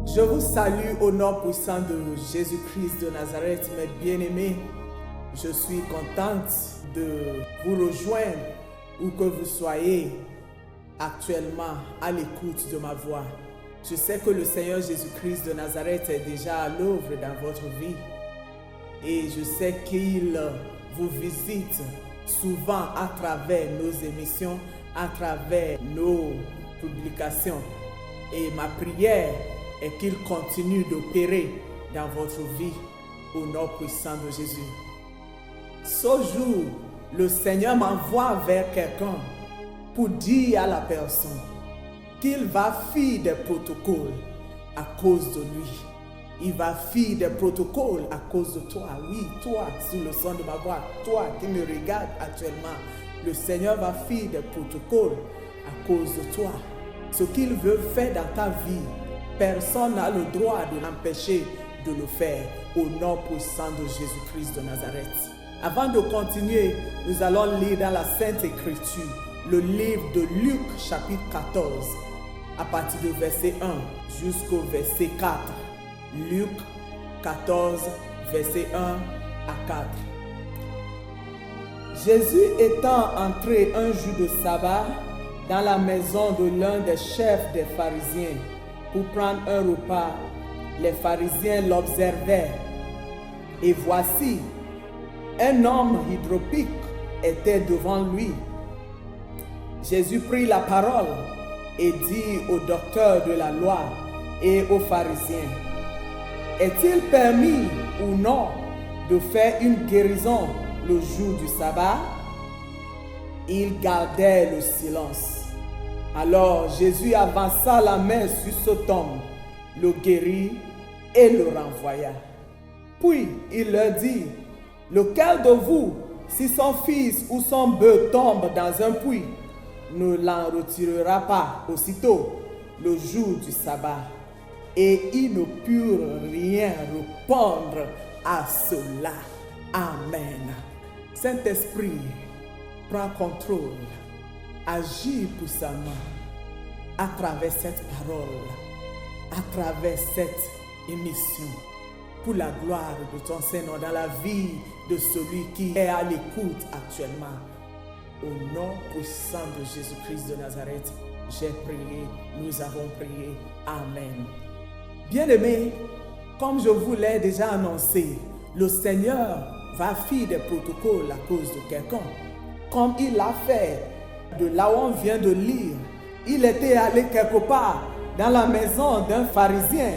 Je vous salue au nom puissant de Jésus-Christ de Nazareth, mes bien-aimés. Je suis contente de vous rejoindre où que vous soyez actuellement à l'écoute de ma voix. Je sais que le Seigneur Jésus-Christ de Nazareth est déjà à l'œuvre dans votre vie et je sais qu'il vous visite souvent à travers nos émissions, à travers nos publications. Et ma prière est qu'il continue d'opérer dans votre vie au nom puissant de Jésus. Ce jour, le Seigneur m'envoie vers quelqu'un pour dire à la personne qu'il va faire des protocoles à cause de lui. Il va faire des protocoles à cause de toi. Oui, toi, sous le son de ma voix, toi qui me regardes actuellement, le Seigneur va faire des protocoles à cause de toi. Ce qu'il veut faire dans ta vie, personne n'a le droit de l'empêcher de le faire au nom puissant de Jésus-Christ de Nazareth. Avant de continuer, nous allons lire dans la Sainte Écriture le livre de Luc chapitre 14 à partir du verset 1 jusqu'au verset 4. Luc 14, verset 1 à 4. Jésus étant entré un jour de sabbat dans la maison de l'un des chefs des pharisiens pour prendre un repas, les pharisiens l'observaient. Et voici, un homme hydropique était devant lui. Jésus prit la parole et dit aux docteurs de la loi et aux pharisiens: est-il permis ou non de faire une guérison le jour du sabbat? Ils gardaient le silence. Alors Jésus avança la main sur cet homme, le guérit et le renvoya. Puis il leur dit: lequel de vous, si son fils ou son bœuf tombe dans un puits, ne l'en retirera pas aussitôt le jour du sabbat? Et ils ne purent rien répondre à cela. Amen. Saint-Esprit, prends contrôle, agis puissamment à travers cette parole, à travers cette émission, pour la gloire de ton Seigneur dans la vie de celui qui est à l'écoute actuellement. Au nom puissant de Jésus-Christ de Nazareth, j'ai prié, nous avons prié. Amen. Bien-aimés, comme je vous l'ai déjà annoncé, le Seigneur va faire des protocoles à cause de quelqu'un. Comme il l'a fait de là où on vient de lire. Il était allé quelque part dans la maison d'un pharisien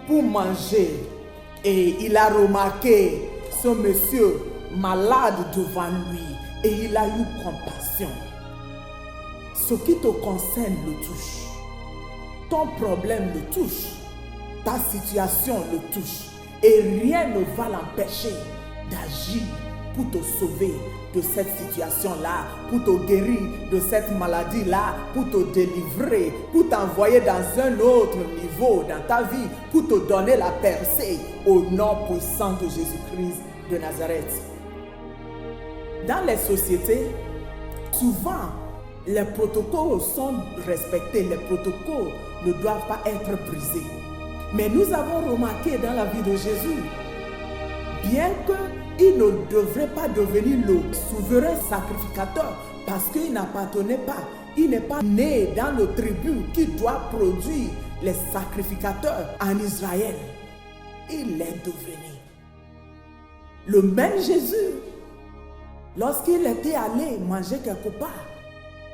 pour manger. Et il a remarqué ce monsieur malade devant lui. Et il a eu compassion. Ce qui te concerne le touche. Ton problème le touche. Ta situation le touche. Et rien ne va l'empêcher d'agir pour te sauver de cette situation-là, pour te guérir de cette maladie-là, pour te délivrer, pour t'envoyer dans un autre niveau dans ta vie, pour te donner la percée au nom puissant de Jésus-Christ de Nazareth. Dans les sociétés, souvent, les protocoles sont respectés, les protocoles ne doivent pas être brisés. Mais nous avons remarqué dans la vie de Jésus, bien qu'il ne devrait pas devenir le souverain sacrificateur parce qu'il n'appartenait pas, il n'est pas né dans le tribu qui doit produire les sacrificateurs en Israël. Il est devenu. Le même Jésus, lorsqu'il était allé manger quelque part,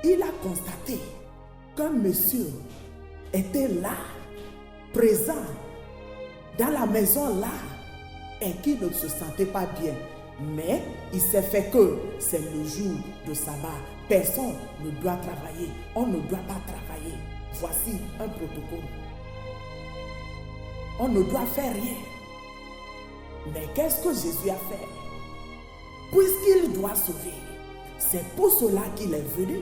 il a constaté qu'un monsieur était là, présent, dans la maison là, et qui ne se sentait pas bien. Mais il s'est fait que c'est le jour de sabbat. Personne ne doit travailler. On ne doit pas travailler. Voici un protocole. On ne doit faire rien. Mais qu'est-ce que Jésus a fait? Puisqu'il doit sauver, c'est pour cela qu'il est venu.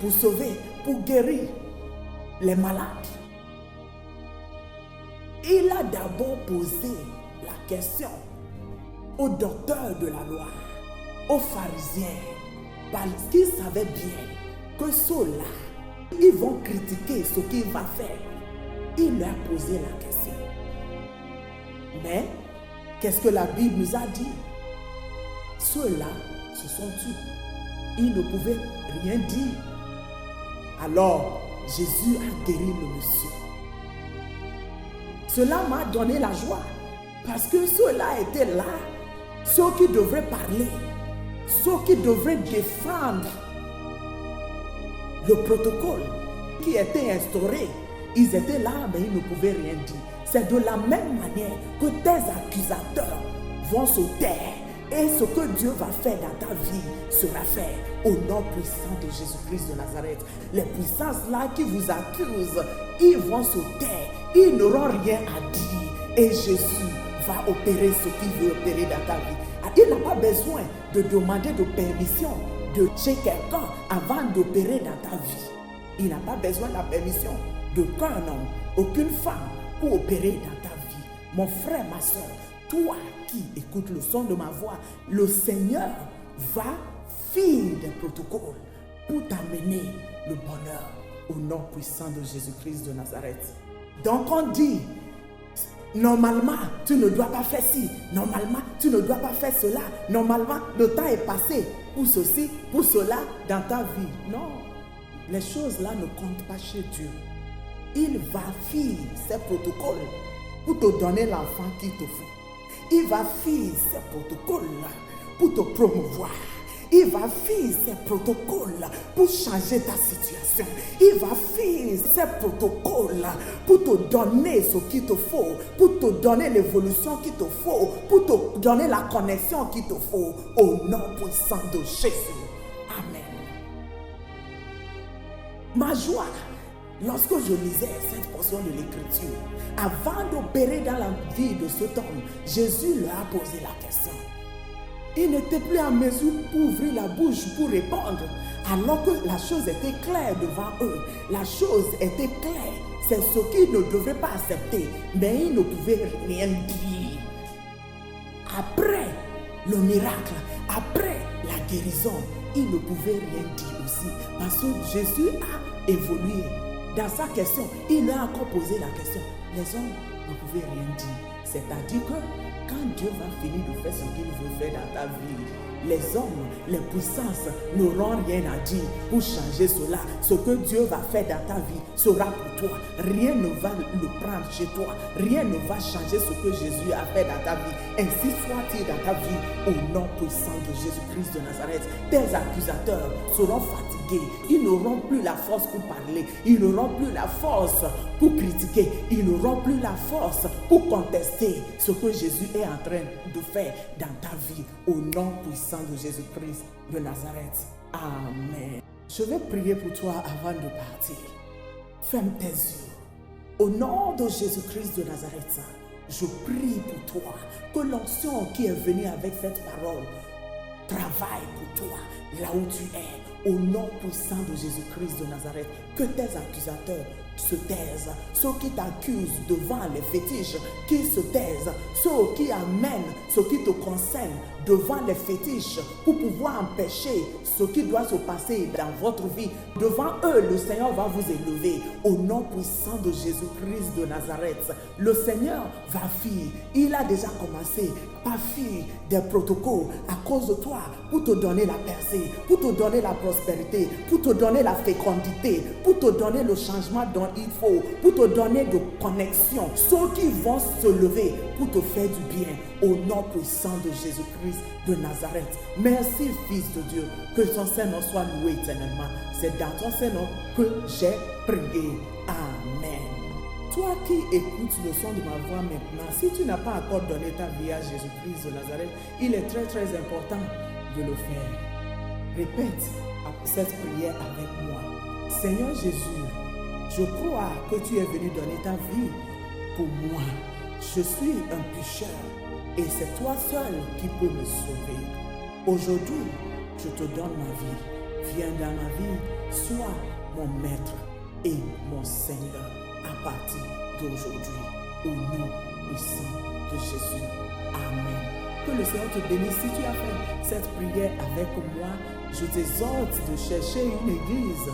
Pour sauver, pour guérir les malades. Il a d'abord posé la question aux docteurs de la loi, aux pharisiens, parce qu'ils savaient bien que ceux-là, ils vont critiquer ce qu'il va faire. Il leur a posé la question. Mais, qu'est-ce que la Bible nous a dit? Ceux-là se sont tus. Ils ne pouvaient rien dire. Alors, Jésus a guéri le monsieur. Cela m'a donné la joie. Parce que ceux-là étaient là. Ceux qui devraient parler. Ceux qui devraient défendre le protocole qui était instauré. Ils étaient là, mais ils ne pouvaient rien dire. C'est de la même manière que tes accusateurs vont se taire. Et ce que Dieu va faire dans ta vie sera fait au nom puissant de Jésus-Christ de Nazareth. Les puissances là qui vous accusent, ils vont se taire. Ils n'auront rien à dire. Et Jésus va opérer ce qu'il veut opérer dans ta vie. Il n'a pas besoin de demander de permission de chez quelqu'un avant d'opérer dans ta vie. Il n'a pas besoin de la permission d'aucun homme, aucune femme pour opérer dans ta vie. Mon frère, ma soeur, toi qui écoutes le son de ma voix, le Seigneur va faire des protocoles pour t'amener le bonheur au nom puissant de Jésus-Christ de Nazareth. Donc on dit, normalement, tu ne dois pas faire ci. Normalement, tu ne dois pas faire cela. Normalement, le temps est passé pour ceci, pour cela dans ta vie. Non, les choses là ne comptent pas chez Dieu. Il va faire ces protocoles pour te donner l'enfant qu'il te faut. Il va faire ces protocoles pour te promouvoir. Il va faire ces protocoles pour changer ta situation. Il va faire ces protocoles pour te donner ce qu'il te faut, pour te donner l'évolution qu'il te faut, pour te donner la connexion qu'il te faut. Au nom puissant de Jésus. Amen. Ma joie, lorsque je lisais cette portion de l'Écriture, avant d'opérer dans la vie de cet homme, Jésus leur a posé la question. Il n'était plus en mesure pour ouvrir la bouche pour répondre, alors que la chose était claire devant eux. La chose était claire. C'est ce qu'ils ne devraient pas accepter, mais ils ne pouvaient rien dire. Après le miracle, après la guérison, ils ne pouvaient rien dire aussi, parce que Jésus a évolué. Dans sa question, il leur a encore posé la question. Les hommes ne pouvaient rien dire. C'est-à-dire que quand Dieu va finir de faire ce qu'il veut faire dans ta vie, les hommes, les puissances n'auront rien à dire pour changer cela. Ce que Dieu va faire dans ta vie sera pour toi. Rien ne va le prendre chez toi. Rien ne va changer ce que Jésus a fait dans ta vie. Ainsi soit-il dans ta vie, au nom puissant de Jésus-Christ de Nazareth. Tes accusateurs seront fatigués. Ils n'auront plus la force pour parler. Ils n'auront plus la force pour critiquer. Ils n'auront plus la force pour contester ce que Jésus est en train de faire dans ta vie. Au nom puissant de Jésus-Christ de Nazareth. Amen. Je vais prier pour toi avant de partir. Ferme tes yeux. Au nom de Jésus-Christ de Nazareth, je prie pour toi que l'onction qui est venue avec cette parole travaille pour toi là où tu es. Au nom puissant de Jésus-Christ de Nazareth, que tes accusateurs se taisent. Ceux qui t'accusent devant les fétiches, qui se taisent. Ceux qui amènent ce qui te concerne devant les fétiches pour pouvoir empêcher ce qui doit se passer dans votre vie. Devant eux, le Seigneur va vous élever. Au nom puissant de Jésus-Christ de Nazareth, le Seigneur va faire. Il a déjà commencé par faire des protocoles à cause de toi pour te donner la percée, pour te donner la prospérité, pour te donner la fécondité, pour te donner le changement dont il faut, pour te donner de connexion. Ceux qui vont se lever pour te faire du bien. Au nom puissant de Jésus-Christ de Nazareth. Merci, Fils de Dieu. Que ton Saint-Nom soit loué éternellement. C'est dans ton Saint-Nom que j'ai prié. Amen. Toi qui écoutes le son de ma voix maintenant, si tu n'as pas encore donné ta vie à Jésus-Christ de Nazareth, il est très très important de le faire. Répète cette prière avec moi. Seigneur Jésus, je crois que tu es venu donner ta vie pour moi. Je suis un pécheur et c'est toi seul qui peux me sauver. Aujourd'hui, je te donne ma vie. Viens dans ma vie, sois mon maître et mon Seigneur à partir d'aujourd'hui. Au nom puissant de Jésus. Amen. Que le Seigneur te bénisse. Si tu as fait cette prière avec moi, je t'exhorte de chercher une église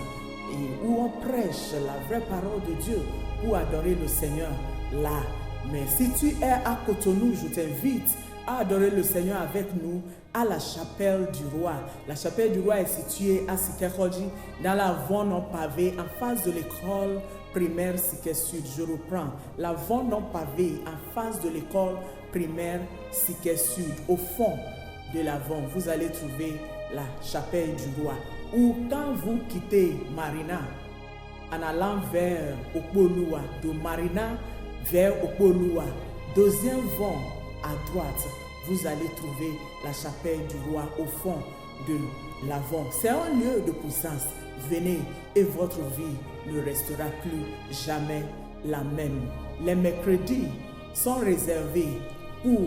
et où on prêche la vraie parole de Dieu pour adorer le Seigneur là. Mais si tu es à Cotonou, je t'invite à adorer le Seigneur avec nous à la chapelle du roi. La chapelle du roi est située à Sikerodji, dans la voie non pavée, en face de l'école primaire Siké Sud. Je reprends, la voie non pavée, en face de l'école primaire Siké Sud. Au fond de la voie, vous allez trouver la chapelle du roi. Ou quand vous quittez Marina, en allant vers Okpolua, de Marina vers Okpolua, deuxième vent à droite, vous allez trouver la chapelle du roi au fond de l'avant. C'est un lieu de puissance. Venez et votre vie ne restera plus jamais la même. Les mercredis sont réservés pour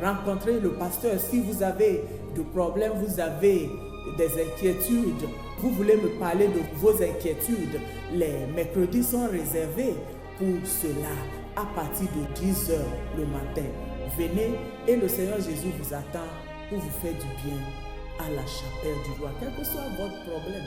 rencontrer le pasteur. Si vous avez des problèmes, vous avez des inquiétudes, vous voulez me parler de vos inquiétudes, les mercredis sont réservés pour cela à partir de 10h le matin. Venez et le Seigneur Jésus vous attend pour vous faire du bien à la chapelle du roi. Quel que soit votre problème,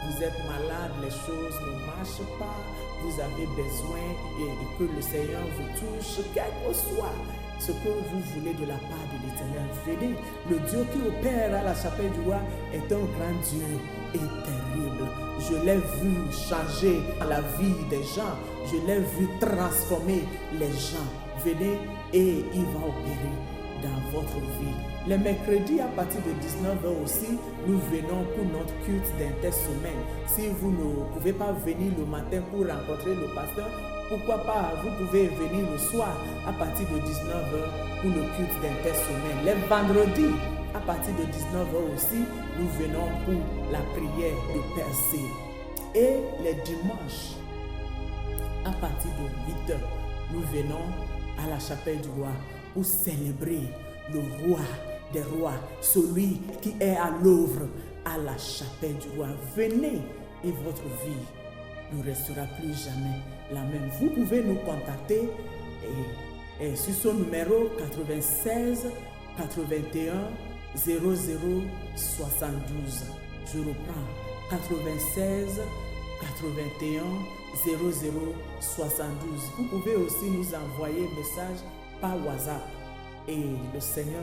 vous êtes malade, les choses ne marchent pas, vous avez besoin et que le Seigneur vous touche, quel que soit ce que vous voulez de la part de l'Éternel. Venez, le Dieu qui opère à la chapelle du roi est un grand Dieu et terrible. Je l'ai vu changer la vie des gens, je l'ai vu transformer les gens. Venez et il va opérer dans votre vie. Les mercredis à partir de 19h aussi, nous venons pour notre culte d'intersemaine. Si vous ne pouvez pas venir le matin pour rencontrer le pasteur, pourquoi pas, vous pouvez venir le soir à partir de 19h pour le culte d'intersemaine. Les vendredis à partir de 19h aussi, nous venons pour la prière de percée. Et les dimanches à partir de 8h, nous venons à la chapelle du roi pour célébrer le roi des rois, celui qui est à l'œuvre à la chapelle du roi. Venez et votre vie ne restera plus jamais la même. Vous pouvez nous contacter et sur ce numéro 96 81 00 72. Je reprends 96 81 00 72. Vous pouvez aussi nous envoyer un message par WhatsApp et le Seigneur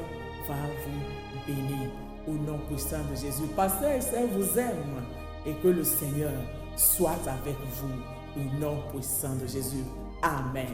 va vous bénir au nom puissant de Jésus. Pasteur Esther vous aime et que le Seigneur soit avec vous au nom puissant de Jésus. Amen.